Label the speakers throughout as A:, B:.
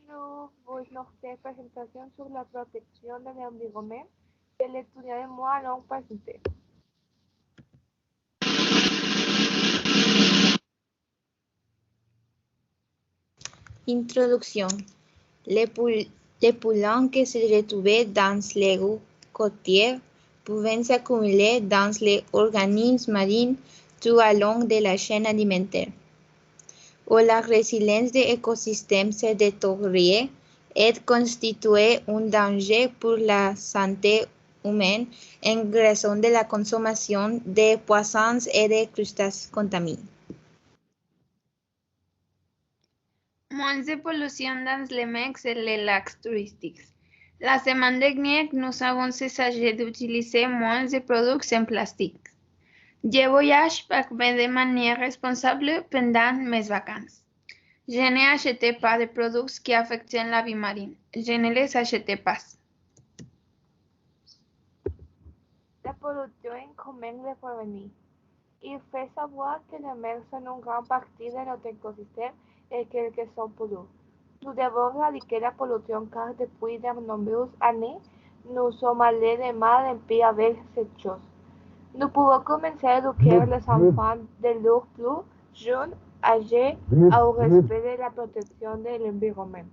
A: Bonjour, voici notre présentation sur la protection de l'environnement que l'étudiant et moi allons présenter.
B: Introduction. Les pollens qui se retrouvaient dans les eaux côtières pouvaient s'accumuler dans les organismes marins tout au long de la chaîne alimentaire, où la résilience des écosystèmes se détériorait et constituait un danger pour la santé humaine en raison de la consommation de poissons et de crustacés contaminés.
C: Moins de pollution dans les mers et les lacs touristiques. La semaine dernière, nous avons essayé d'utiliser moins de produits en plastique. Je voyage de manière responsable pendant mes vacances. Je n'achète pas de produits qui affectent la vie marine. Je ne les achète pas.
A: La pollution est comment le prévenir. Il faut savoir que les mers sont une grande partie de notre écosystème et qu'elles sont polluées. Nous devons éradiquer la pollution car depuis de nombreuses années, nous sommes allés de mal en pis avec cette chose. Nous pouvons commencer à éduquer les enfants de leurs plus jeunes âgés au respect de la protection de l'environnement.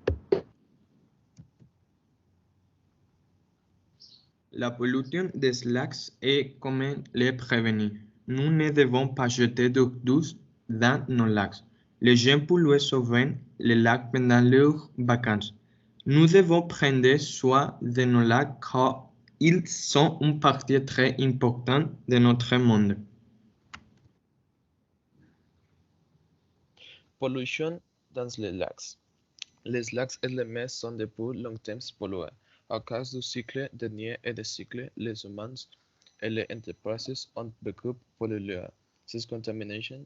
D: La pollution des lacs est comment les prévenir. Nous ne devons pas jeter d'eau douce dans nos lacs. Les gens polluent souvent les lacs pendant leurs vacances. Nous devons prendre soin de nos lacs car ils sont une partie très importante de notre monde.
E: Pollution dans les lacs. Les lacs et les mers sont depuis longtemps pollués. À cause du cycle de l'eau et du cycle, les humains et les entreprises ont beaucoup pollué. Ces contaminations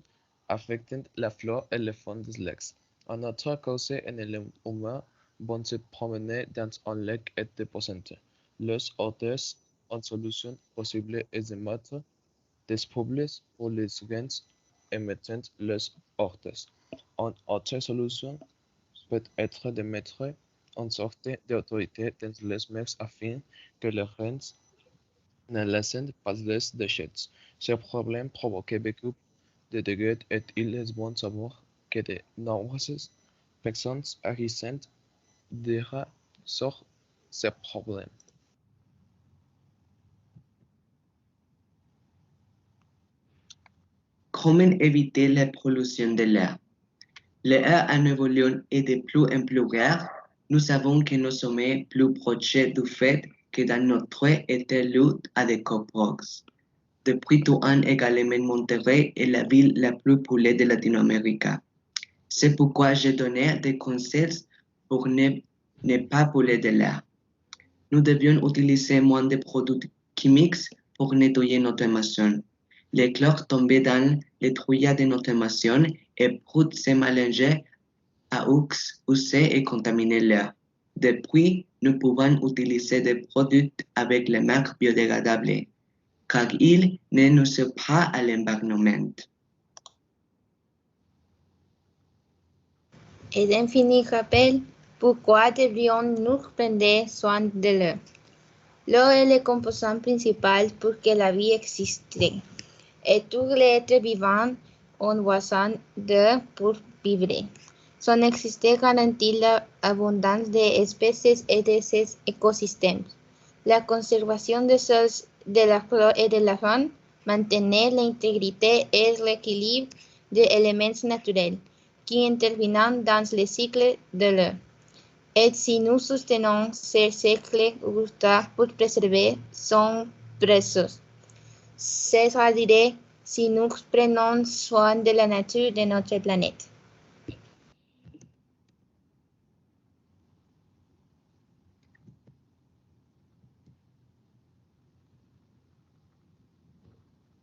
E: affectent la flore et le fond des lacs. En autre cause, les humains vont se promener dans un lac et déposer leurs ordures. Une solution possible est de mettre des poubelles pour les gens émettant leurs ordures. Une autre solution peut être de mettre une sorte d'autorité dans les mers afin que les gens ne laissent pas les déchets. Ce problème provoque beaucoup de dégâts et il est bon de savoir que de nombreuses personnes agissent derrière sur ce problème.
F: Comment éviter la pollution de l'air? L'air en évolution est de plus en plus rare. Nous savons que nous sommes plus proches du fait que dans notre état lutte à des coprox. Depuis tout an également, Monterrey est la ville la plus polluée de Latino-Amérique. C'est pourquoi j'ai donné des conseils pour ne pas polluer de l'air. Nous devions utiliser moins de produits chimiques pour nettoyer notre maison. Les chlores tombés dans les trouillas de notre maison et pour se mélanger à UC et contaminer l'air. Depuis, nous pouvons utiliser des produits avec les marques biodégradables, car ils ne nuisent pas à l'environnement.
B: Et d'un fini rappel, pourquoi devrions-nous prendre soin de l'eau? L'eau est le composant principal pour que la vie existe. Et tous les êtres vivants ont besoin d'eau pour vivre. Son existence garantit l'abondance des espèces et de ces écosystèmes. La conservation des sols, de la flore et de la faune maintenait l'intégrité et l'équilibre des éléments naturels qui interviennent dans le cycle de l'eau. Et si nous soutenons ce cycle pour préserver son processus, c'est-à-dire si nous prenons soin de la nature de notre planète.